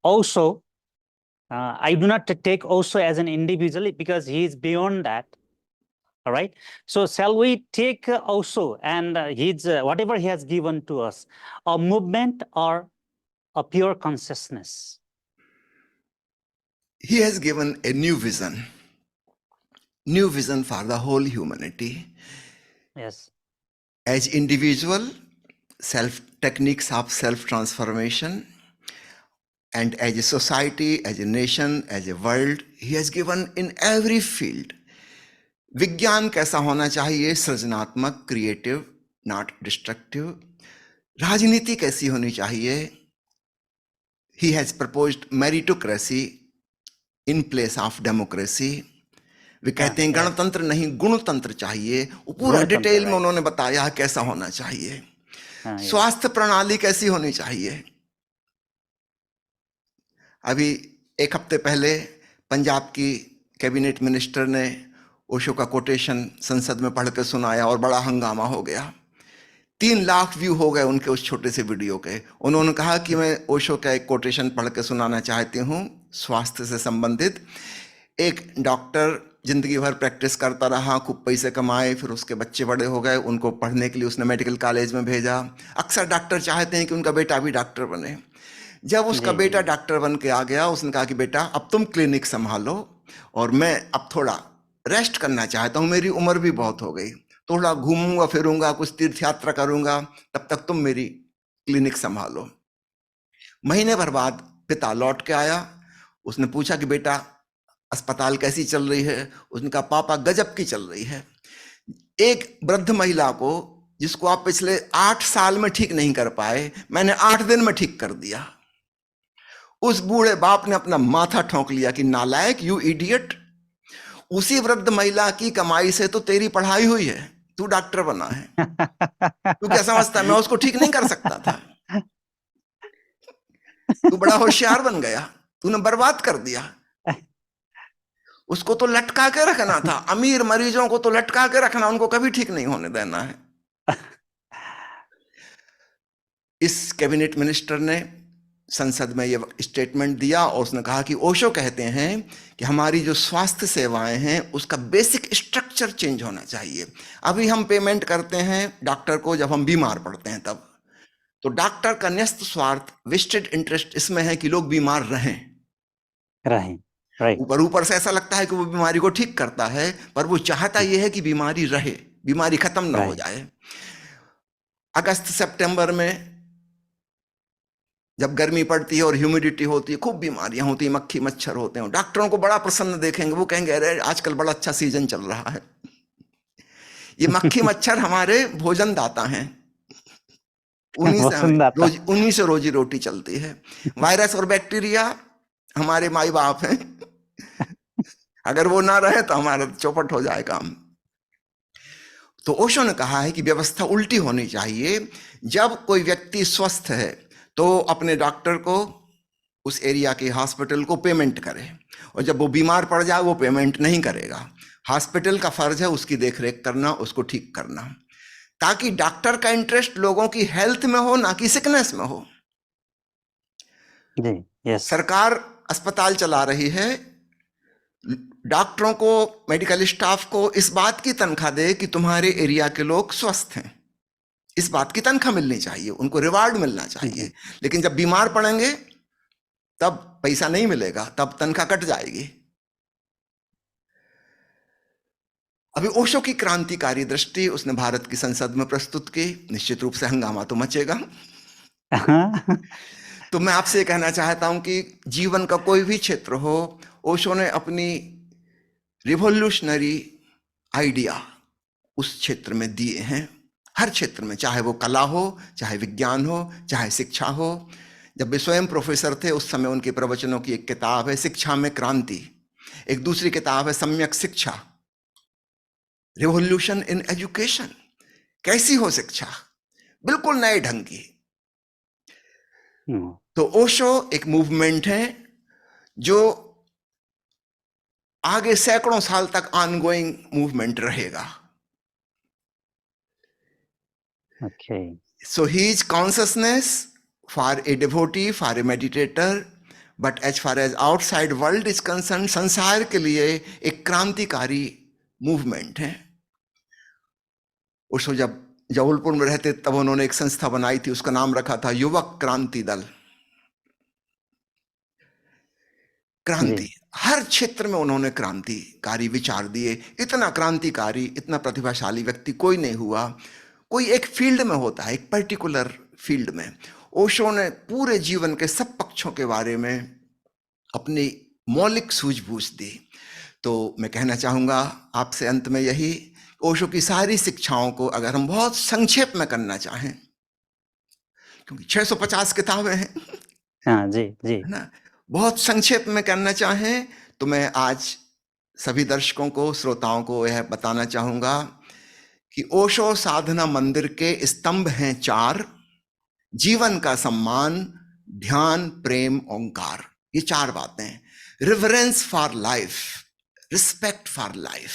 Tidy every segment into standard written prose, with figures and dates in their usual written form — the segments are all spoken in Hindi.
also, I do not take Osho as an individual because he is beyond that. All right. So shall we take Osho and his whatever he has given to us, a movement or a pure consciousness? He has given a new vision for the whole humanity. Yes. As individual, techniques of self-transformation, and as a society, as a nation, as a world, he has given in every field. विज्ञान कैसा होना चाहिए? सृजनात्मक, क्रिएटिव, नॉट डिस्ट्रक्टिव. राजनीति कैसी होनी चाहिए? He has proposed meritocracy in place of democracy. वे कहते हैं गणतंत्र नहीं गुणतंत्र चाहिए. वो पूरा डिटेल में उन्होंने बताया कैसा होना चाहिए. स्वास्थ्य प्रणाली कैसी होनी चाहिए. अभी एक हफ्ते पहले पंजाब की कैबिनेट मिनिस्टर ने ओशो का कोटेशन संसद में पढ़ के सुनाया और बड़ा हंगामा हो गया. 3 लाख व्यू हो गए उनके उस छोटे से वीडियो के. उन्होंने कहा कि मैं ओशो का एक कोटेशन पढ़ के सुनाना चाहती हूँ स्वास्थ्य से संबंधित. एक डॉक्टर जिंदगी भर प्रैक्टिस करता रहा, खूब पैसे कमाए, फिर उसके बच्चे बड़े हो गए, उनको पढ़ने के लिए उसने मेडिकल कॉलेज में भेजा. अक्सर डॉक्टर चाहते हैं कि उनका बेटा भी डॉक्टर बने. जब उसका बेटा डॉक्टर बन के आ गया, उसने कहा कि बेटा अब तुम क्लिनिक संभालो और मैं अब थोड़ा रेस्ट करना चाहता हूँ, मेरी उम्र भी बहुत हो गई, थोड़ा घूमूंगा फिरूंगा, कुछ तीर्थ यात्रा करूंगा, तब तक तुम मेरी क्लिनिक संभालो. महीने भर बाद पिता लौट के आया. उसने पूछा कि बेटा अस्पताल कैसी चल रही है? उसने कहा पापा गजब की चल रही है. एक वृद्ध महिला को जिसको आप पिछले 8 साल में ठीक नहीं कर पाए, मैंने 8 दिन में ठीक कर दिया. उस बूढ़े बाप ने अपना माथा ठोंक लिया कि नालायक, यू इडियट, उसी वृद्ध महिला की कमाई से तो तेरी पढ़ाई हुई है, तू डॉक्टर बना है. तू क्या समझता है मैं उसको ठीक नहीं कर सकता था? तू बड़ा होशियार बन गया, तूने बर्बाद कर दिया. उसको तो लटका के रखना था. अमीर मरीजों को तो लटका के रखना, उनको कभी ठीक नहीं होने देना है. इस कैबिनेट मिनिस्टर ने संसद में ये स्टेटमेंट दिया और उसने कहा कि ओशो कहते हैं कि हमारी जो स्वास्थ्य सेवाएं हैं उसका बेसिक स्ट्रक्चर चेंज होना चाहिए. अभी हम पेमेंट करते हैं डॉक्टर को जब हम बीमार पड़ते हैं तब, तो डॉक्टर का न्यस्त स्वार्थ, वेस्टेड इंटरेस्ट इसमें है कि लोग बीमार रहें. ऊपर से ऐसा लगता है कि वो बीमारी को ठीक करता है, पर वो चाहता यह है कि बीमारी रहे, बीमारी खत्म ना हो जाए. अगस्त सितंबर में जब गर्मी पड़ती है और ह्यूमिडिटी होती है, खूब बीमारियां होती है, मक्खी मच्छर होते हैं. डॉक्टरों को बड़ा प्रसन्न देखेंगे, वो कहेंगे अरे आजकल बड़ा अच्छा सीजन चल रहा है. ये मक्खी मच्छर हमारे भोजन दाता हैं, उन्हीं से रोजी रोटी चलती है. वायरस और बैक्टीरिया हमारे माई बाप हैं. अगर वो ना रहे तो हमारा चौपट हो जाए काम. तो ओशो ने कहा है कि व्यवस्था उल्टी होनी चाहिए. जब कोई व्यक्ति स्वस्थ है तो अपने डॉक्टर को, उस एरिया के हॉस्पिटल को पेमेंट करे, और जब वो बीमार पड़ जाए वो पेमेंट नहीं करेगा. हॉस्पिटल का फर्ज है उसकी देखरेख करना, उसको ठीक करना, ताकि डॉक्टर का इंटरेस्ट लोगों की हेल्थ में हो, ना कि सिकनेस में हो. सरकार अस्पताल चला रही है, डॉक्टरों को, मेडिकल स्टाफ को इस बात की तनख्वाह दे कि तुम्हारे एरिया के लोग स्वस्थ हैं. इस बात की तनख्वाह मिलनी चाहिए, उनको रिवार्ड मिलना चाहिए. लेकिन जब बीमार पड़ेंगे तब पैसा नहीं मिलेगा, तब तनख्वाह कट जाएगी. अभी ओशो की क्रांतिकारी दृष्टि उसने भारत की संसद में प्रस्तुत की. निश्चित रूप से हंगामा तो मचेगा. तो मैं आपसे कहना चाहता हूं कि जीवन का कोई भी क्षेत्र हो, ओशो ने अपनी रिवोल्यूशनरी आइडिया उस क्षेत्र में दिए हैं. हर क्षेत्र में, चाहे वो कला हो, चाहे विज्ञान हो, चाहे शिक्षा हो. जब वे स्वयं प्रोफेसर थे उस समय उनके प्रवचनों की एक किताब है शिक्षा में क्रांति, एक दूसरी किताब है सम्यक शिक्षा, रिवोल्यूशन इन एजुकेशन. कैसी हो शिक्षा, बिल्कुल नए ढंग की. तो ओशो एक मूवमेंट है जो आगे सैकड़ों साल तक ऑनगोइंग मूवमेंट रहेगा. So his consciousness for a devotee, for a meditator, but as far as outside world is concerned, संसार के लिए एक क्रांतिकारी मूवमेंट है। उसको जब जबलपुर में रहते तब उन्होंने एक संस्था बनाई थी, उसका नाम रखा था युवक क्रांति दल। क्रांति, हर क्षेत्र में उन्होंने क्रांतिकारी विचार दिए। इतना क्रांतिकारी, इतना प्रतिभाशाली व्यक्ति कोई नहीं हुआ। कोई एक फील्ड में होता है, एक पर्टिकुलर फील्ड में। ओशो ने पूरे जीवन के सब पक्षों के बारे में अपनी मौलिक सूझबूझ दी। तो मैं कहना चाहूंगा आपसे अंत में यही, ओशो की सारी शिक्षाओं को अगर हम बहुत संक्षेप में करना चाहें, क्योंकि 650 किताबें हैं, हाँ जी जी, है ना, बहुत संक्षेप में करना चाहें तो मैं आज सभी दर्शकों को, श्रोताओं को यह बताना चाहूंगा कि ओशो साधना मंदिर के स्तंभ हैं 4: जीवन का सम्मान, ध्यान, प्रेम, ओंकार। ये 4 बातें। Reverence for life, respect for life.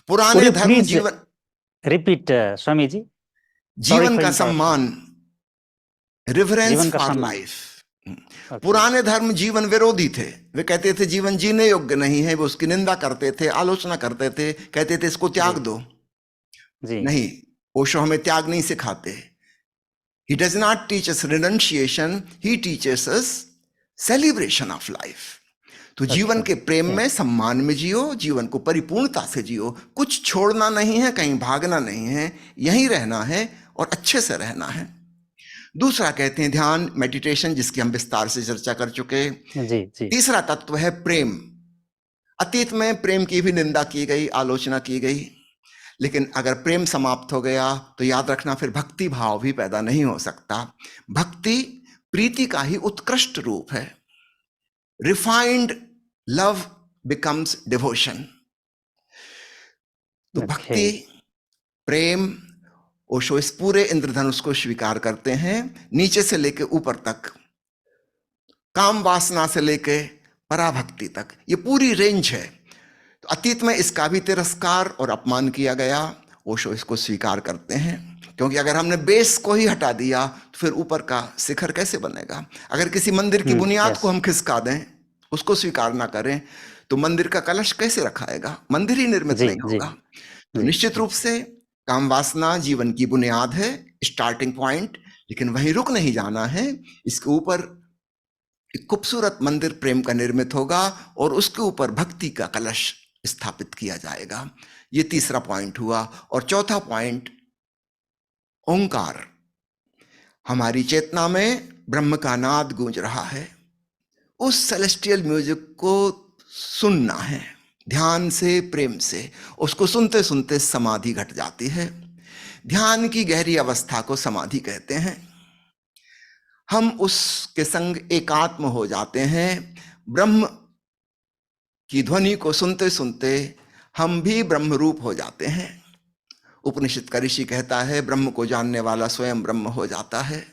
पुराने धर्म प्लीज जीवन, रिपीट स्वामी जी। जीवन का सम्मान, रिवरेंस जीवन का फॉर सम्मान। लाइफ। पुराने धर्म जीवन विरोधी थे। वे कहते थे जीवन जीने योग्य नहीं है, वो उसकी निंदा करते थे, आलोचना करते थे, कहते थे इसको त्याग दो। नहीं, ओशो हमें त्याग नहीं सिखाते। He does not teach us renunciation, he teaches us celebration of life. तो जीवन के प्रेम में, सम्मान में जियो, जीवन को परिपूर्णता से जियो। कुछ छोड़ना नहीं है, कहीं भागना नहीं है, यहीं रहना है और अच्छे से रहना है। दूसरा कहते हैं ध्यान, मेडिटेशन, जिसकी हम विस्तार से चर्चा कर चुके। जी जी। तीसरा तत्व है प्रेम। अतीत में प्रेम की भी निंदा की गई, आलोचना की गई, लेकिन अगर प्रेम समाप्त हो गया तो याद रखना फिर भक्ति भाव भी पैदा नहीं हो सकता। भक्ति प्रीति का ही उत्कृष्ट रूप है। Refined love becomes devotion. तो भक्ति, प्रेम, ओशो इस पूरे इंद्रधनुष को स्वीकार करते हैं, नीचे से लेके ऊपर तक, काम वासना से लेके पराभक्ति तक, ये पूरी रेंज है। तो अतीत में इसका भी तिरस्कार और अपमान किया गया, ओशो इसको स्वीकार करते हैं, क्योंकि अगर हमने बेस को ही हटा दिया तो फिर ऊपर का शिखर कैसे बनेगा। अगर किसी मंदिर की बुनियाद को हम खिसका दें, उसको स्वीकार ना करें, तो मंदिर का कलश कैसे रखाएगा, मंदिर ही निर्मित नहीं होगा। तो निश्चित रूप से काम वासना जीवन की बुनियाद है, स्टार्टिंग पॉइंट, लेकिन वहीं रुक नहीं जाना है। इसके ऊपर एक खूबसूरत मंदिर प्रेम का निर्मित होगा और उसके ऊपर भक्ति का कलश स्थापित किया जाएगा। ये तीसरा पॉइंट हुआ। और चौथा पॉइंट, ओंकार। हमारी चेतना में ब्रह्म का नाद गूंज रहा है, उस सेलेस्टियल म्यूजिक को सुनना है, ध्यान से, प्रेम से। उसको सुनते सुनते समाधि घट जाती है। ध्यान की गहरी अवस्था को समाधि कहते हैं। हम उसके संग एकात्म हो जाते हैं। ब्रह्म की ध्वनि को सुनते सुनते हम भी ब्रह्म रूप हो जाते हैं। उपनिषद का ऋषि कहता है ब्रह्म को जानने वाला स्वयं ब्रह्म हो जाता है।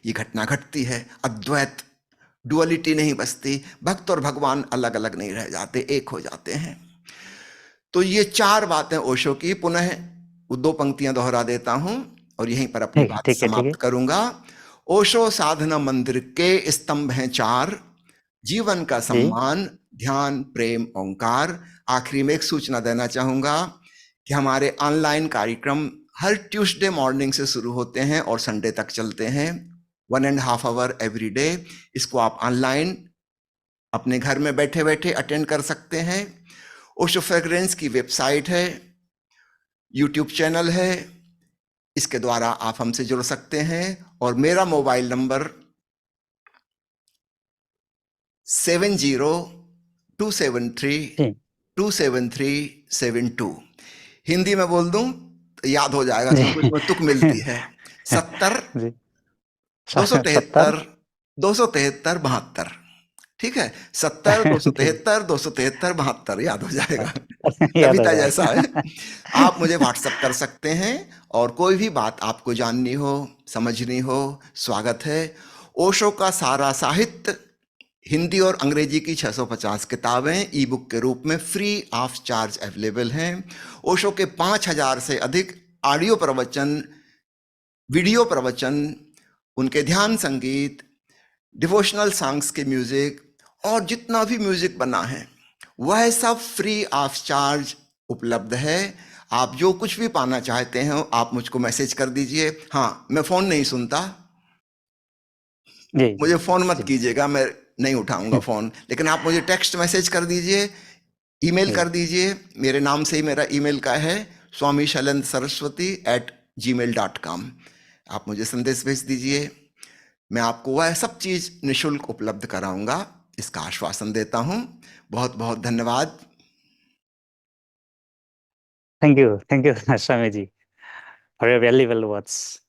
ये घटना घटती है, अद्वैत, डुअलिटी नहीं बसती, भक्त और भगवान अलग अलग नहीं रह जाते, एक हो जाते हैं। तो ये 4 बातें ओशो की। पुनः 2 पंक्तियां दोहरा देता हूं और यहीं पर अपनी बात समाप्त करूंगा। ओशो साधना मंदिर के स्तंभ हैं 4: जीवन का सम्मान, ध्यान, प्रेम, ओंकार। आखिरी में एक सूचना देना चाहूंगा कि हमारे ऑनलाइन कार्यक्रम हर ट्यूसडे मॉर्निंग से शुरू होते हैं और संडे तक चलते हैं, 1.5 आवर एवरी डे। इसको आप ऑनलाइन अपने घर में बैठे बैठे अटेंड कर सकते हैं। ओशो फ्रेग्रेंस की वेबसाइट है, यूट्यूब चैनल है, इसके द्वारा आप हमसे जुड़ सकते हैं। और मेरा मोबाइल नंबर 7027327372। हिंदी में बोल दूं तो याद हो जाएगा, क्योंकि उसमें तुक मिलती है। 70 273 273 72। ठीक है, 70 273 273 72, याद हो जाएगा। कविता जैसा है। आप मुझे व्हाट्सएप कर सकते हैं और कोई भी बात आपको जाननी हो, समझनी हो, स्वागत है। ओशो का सारा साहित्य हिंदी और अंग्रेजी की 650 किताबें ई बुक के रूप में फ्री ऑफ चार्ज अवेलेबल हैं। ओशो के 5000 से अधिक ऑडियो प्रवचन, वीडियो प्रवचन, उनके ध्यान संगीत, डिवोशनल सॉन्ग्स के म्यूजिक और जितना भी म्यूजिक बना है वह सब फ्री ऑफ चार्ज उपलब्ध है। आप जो कुछ भी पाना चाहते हैं आप मुझको मैसेज कर दीजिए। हाँ, मैं फोन नहीं सुनता, जी मुझे फोन मत जी कीजिएगा, मैं नहीं उठाऊंगा फोन, लेकिन आप मुझे टेक्स्ट मैसेज कर दीजिए, ईमेल कर दीजिए। मेरे नाम से ही मेरा ईमेल का है swamishailendra@gmail.com। आप मुझे संदेश भेज दीजिए, मैं आपको वह सब चीज निशुल्क उपलब्ध कराऊंगा, इसका आश्वासन देता हूं। बहुत बहुत धन्यवाद। Thank you, Swamiji, for your valuable words.